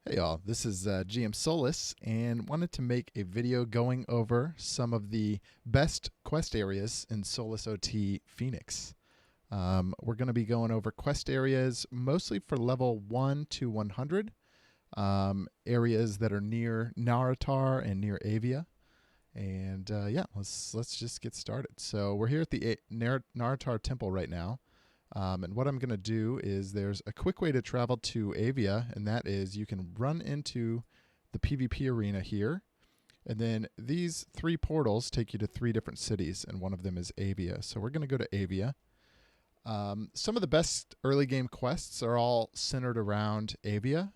Hey y'all, this is GM Solus and wanted to make a video going over some of the best quest areas in SolusOT Phoenix. We're going to be going over quest areas mostly for level 1 to 100, areas that are near Naratar and near Avia. And yeah, let's just get started. So we're here at the Naratar Temple right now. And what I'm going to do is there's a quick way to travel to Avia, and that is you can run into the PvP arena here, and then these three portals take you to three different cities, and one of them is Avia. So we're going to go to Avia. Some of the best early game quests are all centered around Avia.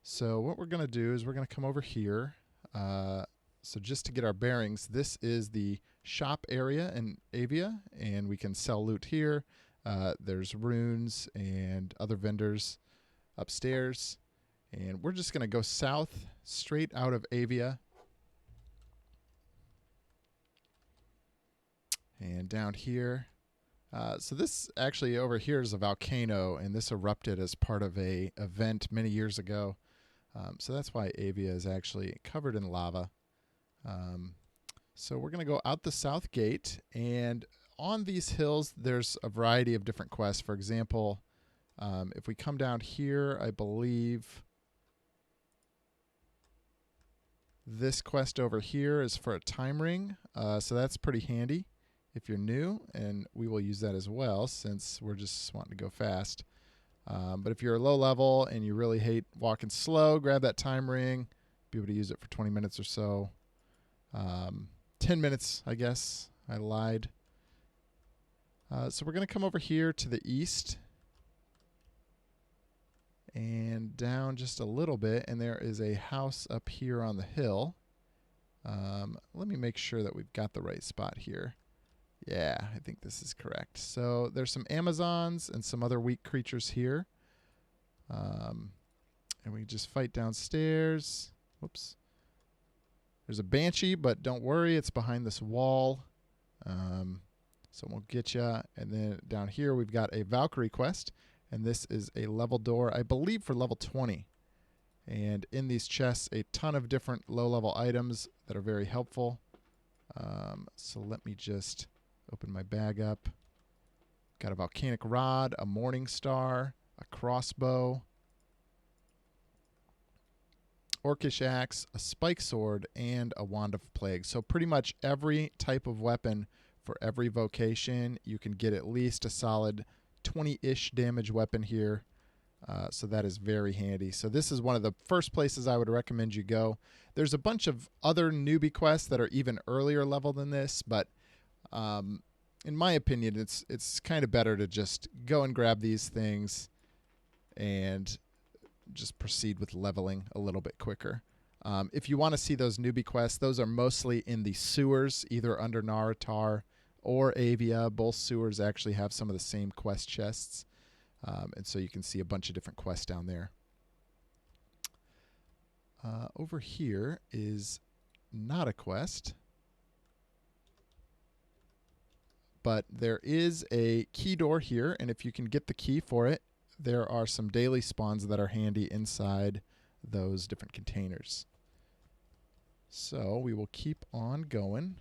So what we're going to do is we're going to come over here. So just to get our bearings, this is the shop area in Avia, and we can sell loot here. There's runes and other vendors upstairs. And we're just going to go south, straight out of Avia. And down here. So this actually over here is a volcano, and this erupted as part of a event many years ago. So that's why Avia is actually covered in lava. So we're going to go out the south gate, and on these hills there's a variety of different quests. For example, if we come down here, I believe this quest over here is for a time ring, so that's pretty handy if you're new, and we will use that as well since we're just wanting to go fast. But if you're low level and you really hate walking slow, grab that time ring, be able to use it for 20 minutes or so. 10 minutes, I guess. I lied. So we're going to come over here to the east and down just a little bit, and there is a house up here on the hill. Let me make sure that we've got the right spot here. Yeah, I think this is correct. So there's some Amazons and some other weak creatures here. And we just fight downstairs. Whoops. There's a Banshee, but don't worry, it's behind this wall. So we'll get you. And then down here we've got a Valkyrie Quest, and this is a level door, I believe, for level 20. And in these chests, a ton of different low-level items that are very helpful. So let me just open my bag up. Got a volcanic rod, a morning star, a crossbow, orcish axe, a spike sword, and a wand of plague. So pretty much every type of weapon for every vocation. You can get at least a solid 20-ish damage weapon here. So that is very handy. So this is one of the first places I would recommend you go. There's a bunch of other newbie quests that are even earlier level than this, but in my opinion, it's kind of better to just go and grab these things and just proceed with leveling a little bit quicker. If you want to see those newbie quests, those are mostly in the sewers, either under Naratar or Avia. Both sewers actually have some of the same quest chests, and so you can see a bunch of different quests down there. Over here is not a quest, but there is a key door here, and if you can get the key for it, there are some daily spawns that are handy inside those different containers. So we will keep on going.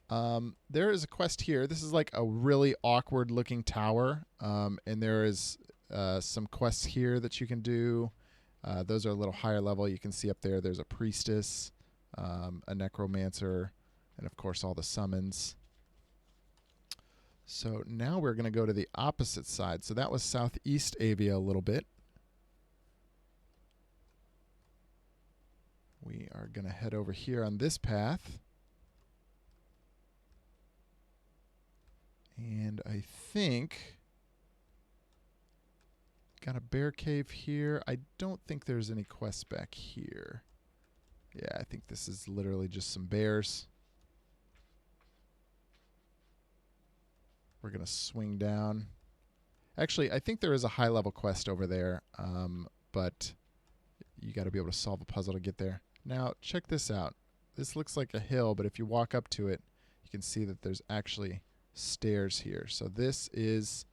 There is a quest here. This is like a really awkward looking tower, and there is some quests here that you can do. Those are a little higher level. You can see up there there's a priestess, a necromancer, and of course all the summons. So now we're going to go to the opposite side. So that was southeast Avia a little bit. We are going to head over here on this path. And I think got a bear cave here. I don't think there's any quests back here. Yeah, I think this is literally just some bears. We're going to swing down. Actually, I think there is a high-level quest over there, but you got to be able to solve a puzzle to get there. Now, check this out. This looks like a hill, but if you walk up to it, you can see that there's actually stairs here. So this is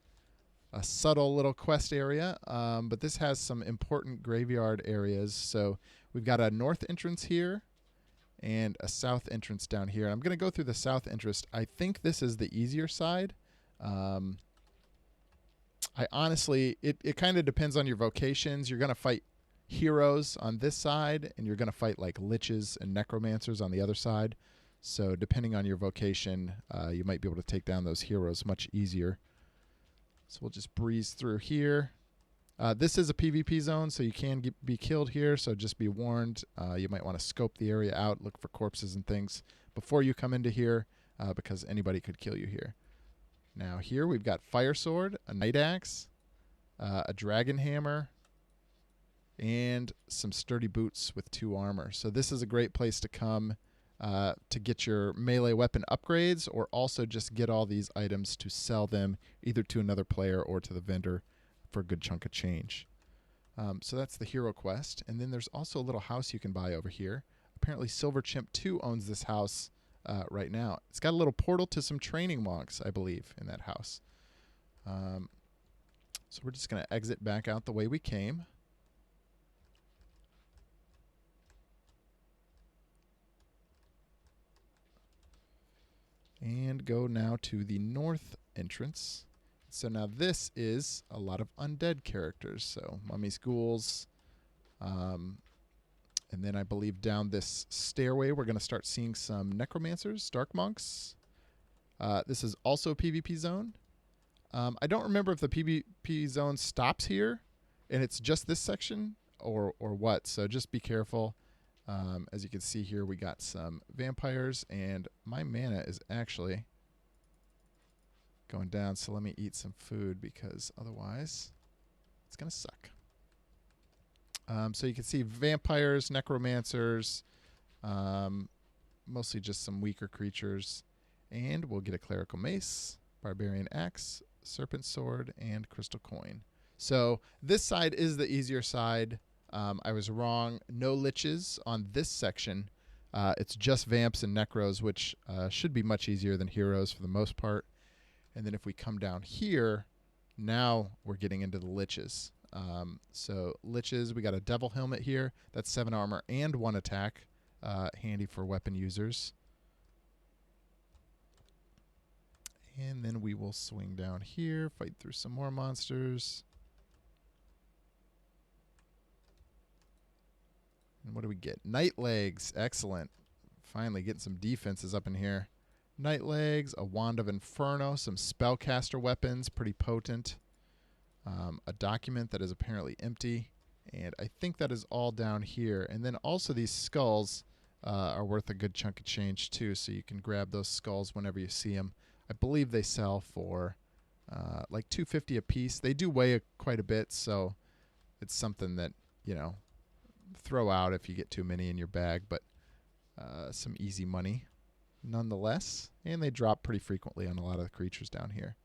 a subtle little quest area, but this has some important graveyard areas. So we've got a north entrance here and a south entrance down here. I'm going to go through the south entrance. I think this is the easier side. I honestly, it kind of depends on your vocations. You're going to fight heroes on this side, and you're going to fight like liches and necromancers on the other side. So depending on your vocation, you might be able to take down those heroes much easier. So we'll just breeze through here. This is a PvP zone, so you can be killed here, so just be warned. You might want to scope the area out, look for corpses and things before you come into here, because anybody could kill you here. Now here we've got Fire Sword, a Night Axe, a Dragon Hammer, and some sturdy boots with 2 armor. So this is a great place to come to get your melee weapon upgrades, or also just get all these items to sell them either to another player or to the vendor for a good chunk of change. So that's the hero quest. And then there's also a little house you can buy over here. Apparently Silver Chimp 2 owns this house right now. It's got a little portal to some training monks, I believe, in that house. So we're just going to exit back out the way we came. And go now to the north entrance. So now this is a lot of undead characters. So mummies, ghouls. And then I believe down this stairway we're going to start seeing some necromancers, dark monks. This is also a PvP zone. I don't remember if the PvP zone stops here and it's just this section or what. So just be careful. As you can see here, we got some vampires, and my mana is actually going down. So let me eat some food, because otherwise it's going to suck. So you can see vampires, necromancers, mostly just some weaker creatures. And we'll get a clerical mace, barbarian axe, serpent sword, and crystal coin. So this side is the easier side. I was wrong. No liches on this section. It's just vamps and necros, which should be much easier than heroes for the most part. And then if we come down here, now we're getting into the liches. So liches, we got a devil helmet here. That's 7 armor and 1 attack. Handy for weapon users. And then we will swing down here, fight through some more monsters. And what do we get? Night legs. Excellent. Finally getting some defenses up in here. Night legs, a wand of Inferno, some spellcaster weapons, pretty potent. A document that is apparently empty. And I think that is all down here. And then also these skulls are worth a good chunk of change too, so you can grab those skulls whenever you see them. I believe they sell for like $2.50 a piece. They do weigh quite a bit, so it's something that, you know, throw out if you get too many in your bag, but some easy money nonetheless. And they drop pretty frequently on a lot of the creatures down here.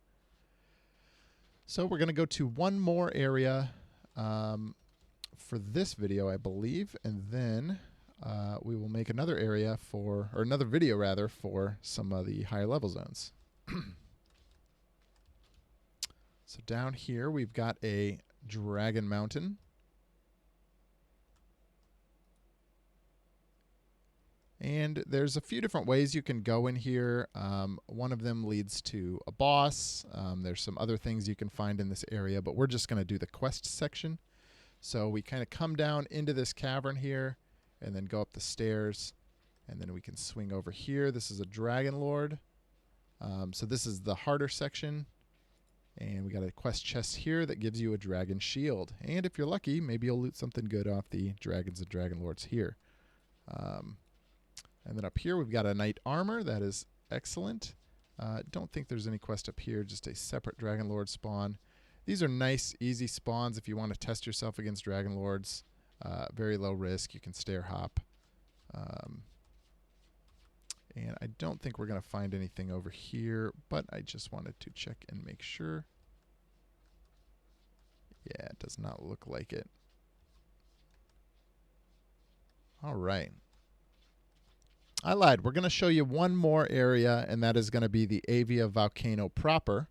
So we're going to go to one more area for this video, I believe, and then we will make another area for, or another video rather, for some of the higher level zones. So down here we've got a Dragon Mountain. And there's a few different ways you can go in here. One of them leads to a boss. There's some other things you can find in this area, but we're just going to do the quest section. So we kind of come down into this cavern here and then go up the stairs, and then we can swing over here. This is a Dragon Lord. So this is the harder section, and we got a quest chest here that gives you a dragon shield. And if you're lucky, maybe you'll loot something good off the dragons and dragon lords here. And then up here we've got a knight armor. That is excellent. Don't think there's any quest up here, just a separate dragon lord spawn. These are nice, easy spawns if you want to test yourself against dragon lords. Very low risk. You can stair hop. And I don't think we're going to find anything over here, but I just wanted to check and make sure. Yeah, it does not look like it. All right. I lied. We're going to show you one more area, and that is going to be the Avia volcano proper.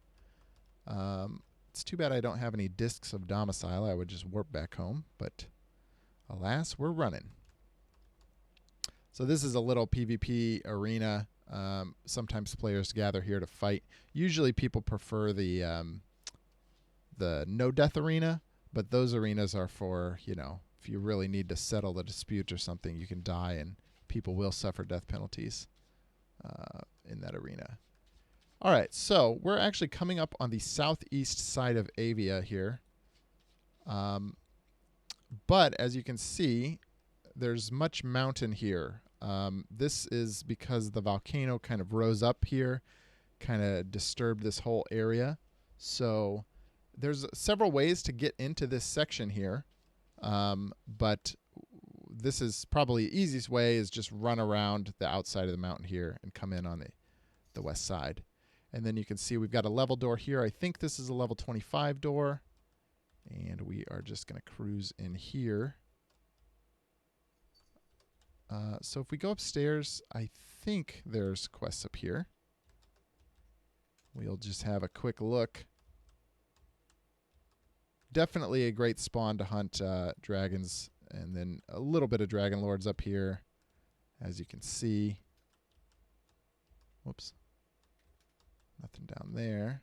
It's too bad I don't have any discs of domicile. I would just warp back home, but alas, we're running. So this is a little PvP arena. Sometimes players gather here to fight. Usually people prefer the no death arena, but those arenas are for, you know, if you really need to settle the dispute or something, you can die and people will suffer death penalties in that arena. All right, so we're actually coming up on the southeast side of Avia here. But as you can see, there's much mountain here. This is because the volcano kind of rose up here, kind of disturbed this whole area. So there's several ways to get into this section here, but this is probably the easiest way is just run around the outside of the mountain here and come in on the west side. And then you can see we've got a level door here. I think this is a level 25 door. And we are just going to cruise in here. So if we go upstairs, I think there's quests up here. We'll just have a quick look. Definitely a great spawn to hunt dragons. And then a little bit of dragon lords up here, as you can see. Whoops. Nothing down there.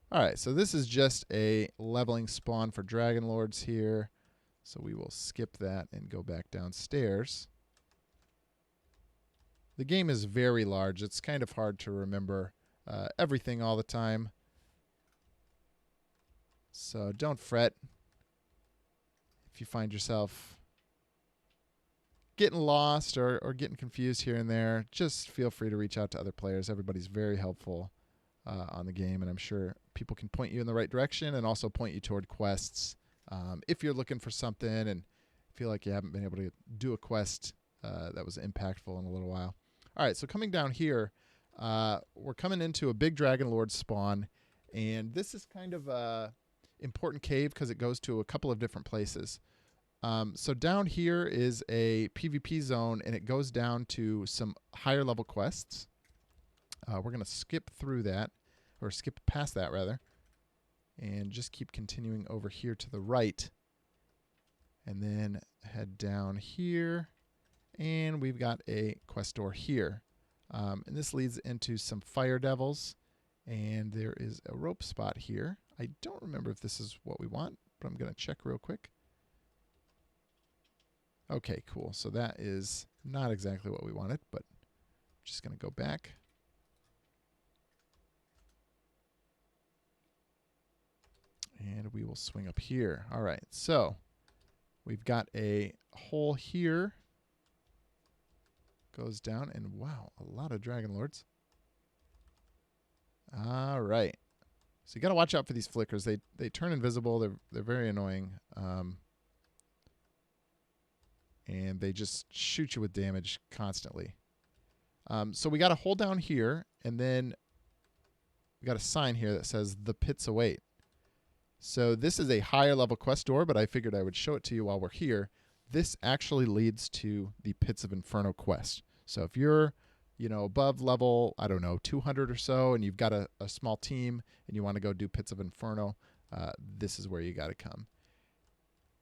All right, so this is just a leveling spawn for dragon lords here. So we will skip that and go back downstairs. The game is very large. It's kind of hard to remember everything all the time. So don't fret if you find yourself getting lost or getting confused here and there. Just feel free to reach out to other players. Everybody's very helpful on the game, and I'm sure people can point you in the right direction and also point you toward quests. If you're looking for something and feel like you haven't been able to do a quest that was impactful in a little while. All right, so coming down here, we're coming into a big Dragon Lord spawn, and this is kind of a important cave because it goes to a couple of different places. So down here is a PvP zone, and it goes down to some higher level quests. We're going to skip through that, or skip past that rather, and just keep continuing over here to the right, and then head down here, and we've got a quest door here. And this leads into some fire devils, and there is a rope spot here. I don't remember if this is what we want, but I'm going to check real quick. Okay, cool. So that is not exactly what we wanted, but I'm just going to go back. And we will swing up here. All right, so we've got a hole here. Goes down, and wow, a lot of Dragon Lords. All right. So you got to watch out for these flickers. They turn invisible. They're very annoying. And they just shoot you with damage constantly. So we got a hole down here, and then we got a sign here that says "The Pits Await." So this is a higher level quest door, but I figured I would show it to you while we're here. This actually leads to the Pits of Inferno quest. So if you're, you know, above level, I don't know, 200 or so, and you've got a small team and you want to go do Pits of Inferno, this is where you got to come.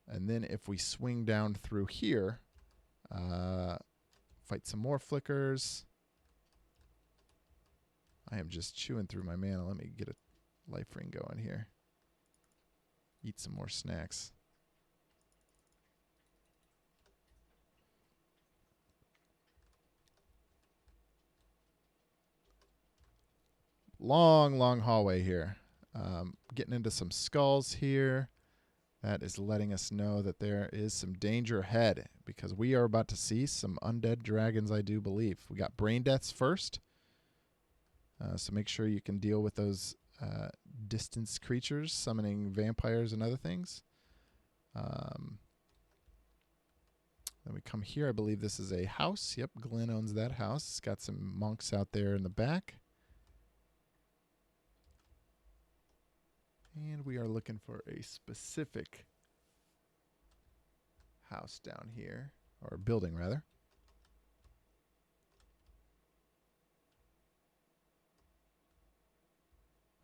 And then if we swing down through here, fight some more flickers. I am just chewing through my mana. Let me get a life ring going here. Eat some more snacks. Long, long hallway here. Getting into some skulls here. That is letting us know that there is some danger ahead because we are about to see some undead dragons, I do believe. We got brain deaths first. So make sure you can deal with those distance creatures, summoning vampires and other things. Then we come here. I believe this is a house. Yep, Glenn owns that house. It's got some monks out there in the back. And we are looking for a specific house down here, or building rather.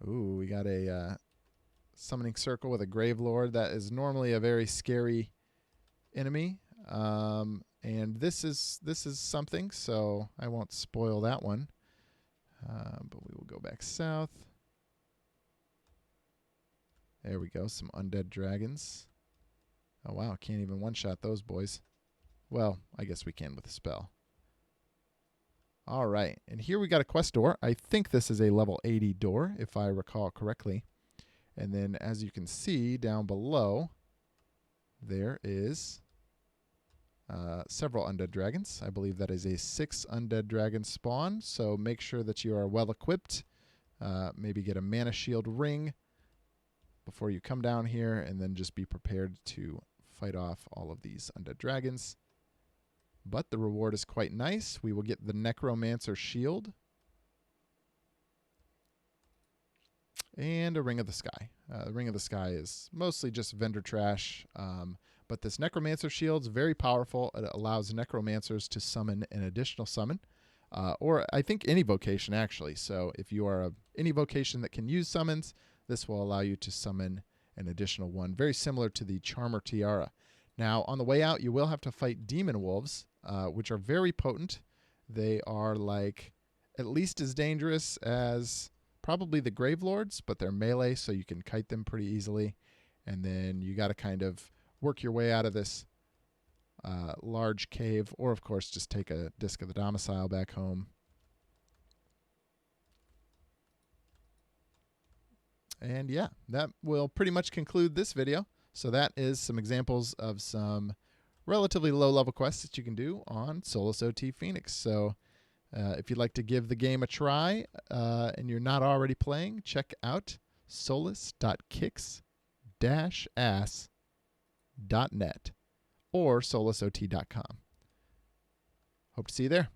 Ooh, we got a summoning circle with a Grave Lord. That is normally a very scary enemy. And this is something, so I won't spoil that one. But we will go back south. There we go, some undead dragons. Oh wow, can't even one-shot those boys. Well, I guess we can with a spell. All right, and here we got a quest door. I think this is a level 80 door, if I recall correctly. And then as you can see down below, there is several undead dragons. I believe that is a 6 undead dragon spawn, so make sure that you are well equipped. Maybe get a mana shield ring before you come down here, and then just be prepared to fight off all of these undead dragons. But the reward is quite nice. We will get the Necromancer shield and a Ring of the Sky. The Ring of the Sky is mostly just vendor trash, but this Necromancer shield is very powerful. It allows Necromancers to summon an additional summon, or I think any vocation actually. So if you are any vocation that can use summons, this will allow you to summon an additional one, very similar to the Charmer Tiara. Now, on the way out, you will have to fight Demon Wolves, which are very potent. They are like at least as dangerous as probably the Grave Lords, but they're melee, so you can kite them pretty easily. And then you got to kind of work your way out of this large cave, or of course just take a Disc of the Domicile back home. And yeah, that will pretty much conclude this video. So that is some examples of some relatively low-level quests that you can do on SolusOT Phoenix. So if you'd like to give the game a try and you're not already playing, check out solus.kicks-ass.net or solusot.com. Hope to see you there.